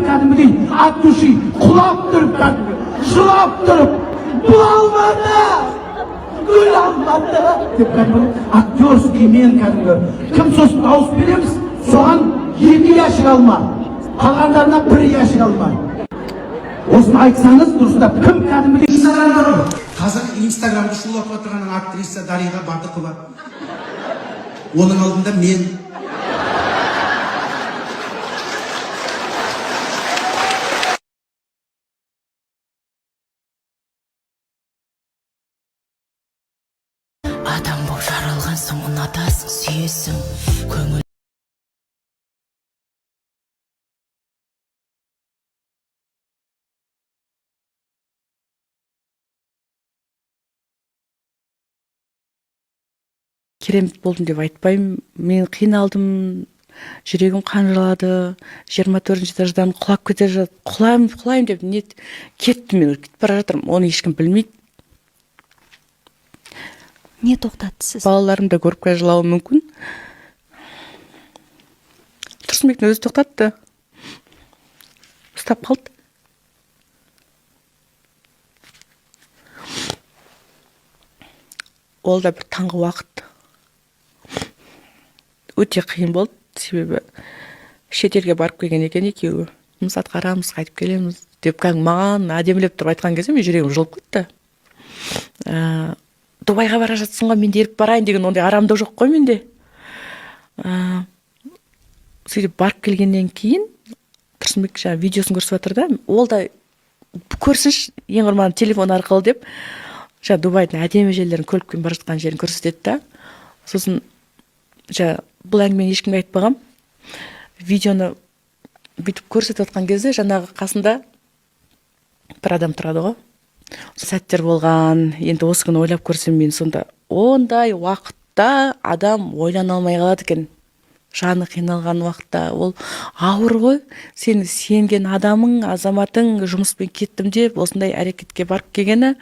кәдімгідей от души құлап тұрып кәдімгі жылап тұрып бұл алмады гүл алмады деп кәдімгі актерский мен кәдімгі кім сосын дауыс береміз соған 2 ящик алма қалғандарына 1 ящик алма осыны айтсаңыз дұрыстап кім кәдімгідей қазір инстаграмды шулап отырған актриса Дариға Бардықова оның алдында мен адам болып жаралған соң ұнатасың сүйесің көңіл керемет болдым деп айтпаймын. Мен қиналдым, жүрегім қанжылады. 24-ші этаждан құлап кете жатып, құлайым деп кеттім, мен кетіп бара жатырмын. Оны ешкім білмейді. Не тоқтатты сіз? Балаларым да көріп қазір жылауы мүмкін. Тұрсынбектің өзі тоқтатты. Ұстап қалды. Ол да бір таңғы уақыт. Өте қиын болды, себебі шетелге барып келген екен екеуі. Жұмыс атқарамыз, қайтып келеміз деп маған әдемілеп тұрып айтқан кезде мен жүрегім жылып кетті. Дубайға бара жатсың ғой, мен де еріп барайын деген ондай арамдық жоқ қой менде. Сөйтіп барып келгеннен кейін Тұрсынбек жаңа видеосын көрсетіп жатыр да, ол да көрсінші ең құрман телефон арқылы деп жаңа Дубайдың әдемі жерлерін, көлікпен бара жатқан жерін көрсетеді да. Сосын жаңа бұл әңгімені ешкімге айтпағам. Видеоны бүйтіп көрсетіп отқан кезде жаңағы қасында бір адам тұрады ғой. Сәттер болған, енді осы күні ойлап көрсем, мен сонда ондай уақытта адам ойлана алмай қалады екен. Жаны қиналған уақытта ол ауыр ғой. Сені сенген адамың, азаматың жұмыспен кеттім деп осындай әрекетке барып келгені,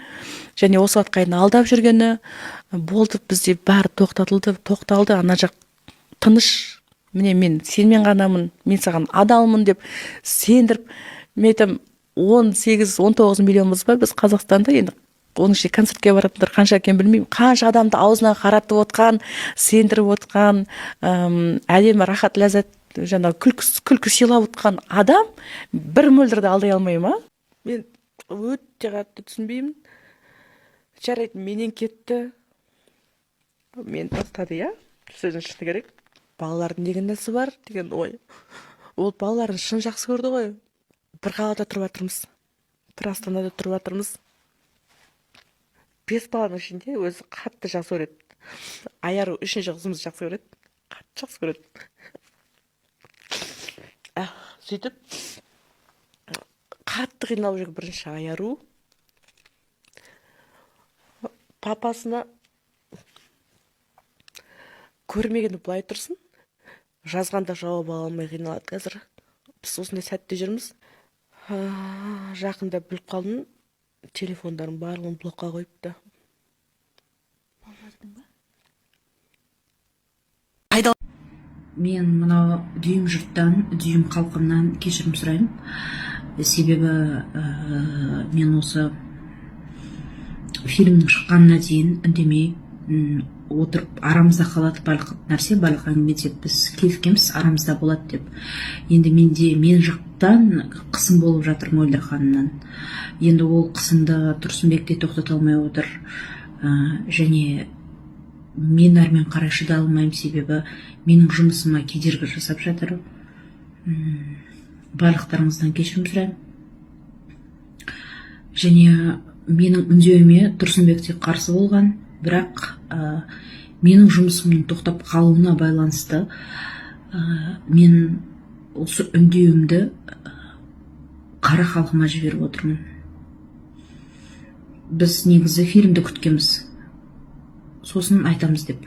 және осы уақытқа дейін алдап жүргені болды. Бізде бәрі тоқталды, ана жақ тыныш. Міне мен сенмен ғанамын, мен саған адалмын деп сендіріп, мен айтам 18-19 миллионбыз ба біз Қазақстанда, енді оның ішінде концертке баратындар қанша екенін білмеймін. Қанша адамды аузына қаратып отқан, сендіріп отқан, әдемі рахат ләззат, жаңа күлкі сыйлап отқан адам бір мөлдірді алдай алмаймын, а? Мен өте қатты түсінбеймін. Жарайды, менен кетті. Мен тастады, я? Сөзін шыны керек. Балалардың деген несі бар деген ой. Ол балаларын шын жақсы көрді ғой. Бір қалада тұрып жатырмыз. Бір Астанада тұрып жатырмыз. 5 баланың ішінде өзі қатты жақсы көреді. Аяру 3-ші қызымыз жақсы көреді. Қатты жақсы көреді. Сөйтіп қатты қиналып жүрген бірінші Аяру папасына көрмегені былай тұрсын, жазғанда жауап ала алмай қиналады қазір. Біз осындай сәтте жүрміз. Жақында біліп қалдым, телефондарын барлығын блокқа қойыпты. Мен мынау дүйім жұрттан, дүйім халқымнан кешірім сұраймын. Себебі мен осы фильмнің шыққанына дейін үндемей отырып, арамызда қалады барлық нәрсе, барлық әңгіме деп біз келіскенбіз, арамызда болады деп. Енді мен жақтан қысым болып жатыр Мөлдір ханымнан. Енді ол қысымды Тұрсынбек те тоқтата алмай отыр. Және мен әрмен қарай шыдай алмаймын, себебі менің жұмысыма кедергі жасап жатыр. Барлықтарыңыздан кешірім сұраймын. Және менің үндеуіме Тұрсынбек те қарсы болған, бірақ менің жұмысымның тоқтап қалуына байланысты мен осы үндеуімді қара халқыма жіберіп отырмын. Біз негізі фильмді күткенбіз, сосын айтамыз деп.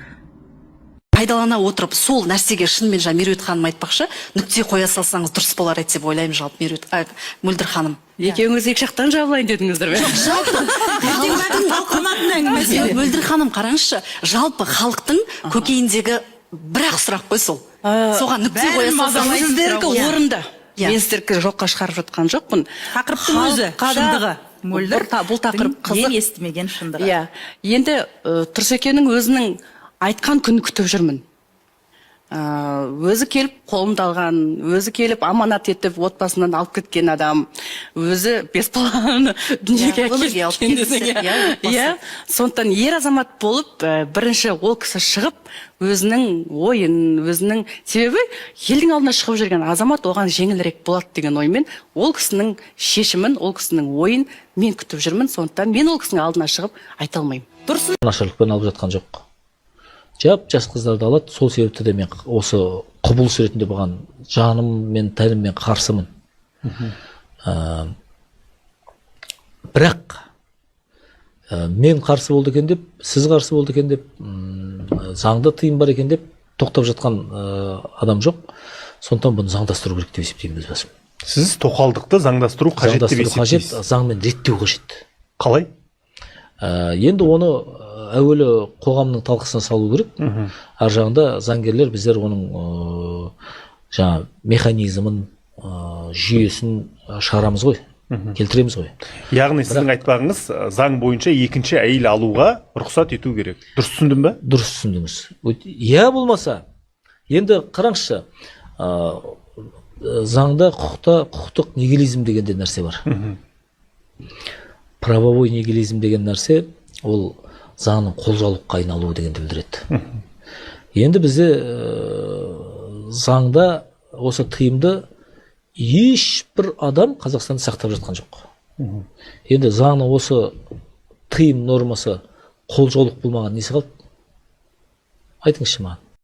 Пайдалана отырып, сол нәрсеге шынымен Меруерт ханым айтпақшы, нүкте қоя салсаңыз дұрыс болар еді деп ойлаймын. Жалпы Мөлдір ханым. Екеуіңіз екі жақтан жабылайын дедіңіздер ме? Мөлдір ханым, қараңызшы, жалпы халықтың көкейіндегі бір-ақ сұрақ қой сол. Соған нүкте қоя салсаңыз. Сіздерге орында. Иә. Мен сіздерді жоққа шығарып жатқан жоқпын. Тақырыптың өзі, Халыққа да шындығы. Мөлдір, бұл тақырып ең қызық. естімеген шындығы. Иә. Енді Тұрсекенің өзінің айтқан күнін күтіп жүрмін. Өзі келіп қолымды алған, өзі келіп аманат етіп отбасынан алып кеткен адам, өзі 5 баланы дүниеге өмірге алып әкелген кетті, десең, иә, отбасы. иә. Сондықтан ер азамат болып, бірінші ол кісі шығып, өзінің ойын, өзінің себебі елдің алдына шығып жүрген азамат оған жеңілірек болады деген оймен, ол кісінің шешімін, ол кісінің ойын мен күтіп жүрмін. Сондықтан мен ол кісінің алдына шығып айта алмаймын. Дұрыс. нашарлықпен алып жатқан жоқ. Жас қыздарды алады, сол себепті де мен осы құбылыс ретінде бұған жаным мен тәніммен қарсымын. Бірақ мен қарсы болды екен деп, сіз қарсы болды екен деп, заңда тыйым бар екен деп тоқтап жатқан адам жоқ. Сондықтан бұны заңдастыру керек деп есептеймін өз басым. Сіз тоқалдықты заңдастыру қажет деп Заңдастыру қажет, есептейсіз. заңмен реттеу қажет. Қалай? Енді оны әуелі қоғамның талқысына салу керек. Ар жағында заңгерлер біздер оның жаңа механизмін, жүйесін шығарамыз ғой, келтіреміз ғой. Яғни сіздің айтпағыңыз заң бойынша екінші әйел алуға рұқсат ету керек. Дұрыс түсіндім бе? Дұрыс түсіндіңіз. Я болмаса, енді қараңызшы, заңда құқықтық нигилизм деген де нәрсе бар. Правовой нигилизм деген нәрсе ол заңның қолжаулыққа айналуы дегенді білдіреді. Енді бізде заңда осы тыйымды ешбір адам Қазақстанда сақтап жатқан жоқ. Енді заңның осы тыйым нормасы қолжаулық болмаған несі қалды? Айтыңызшы маған.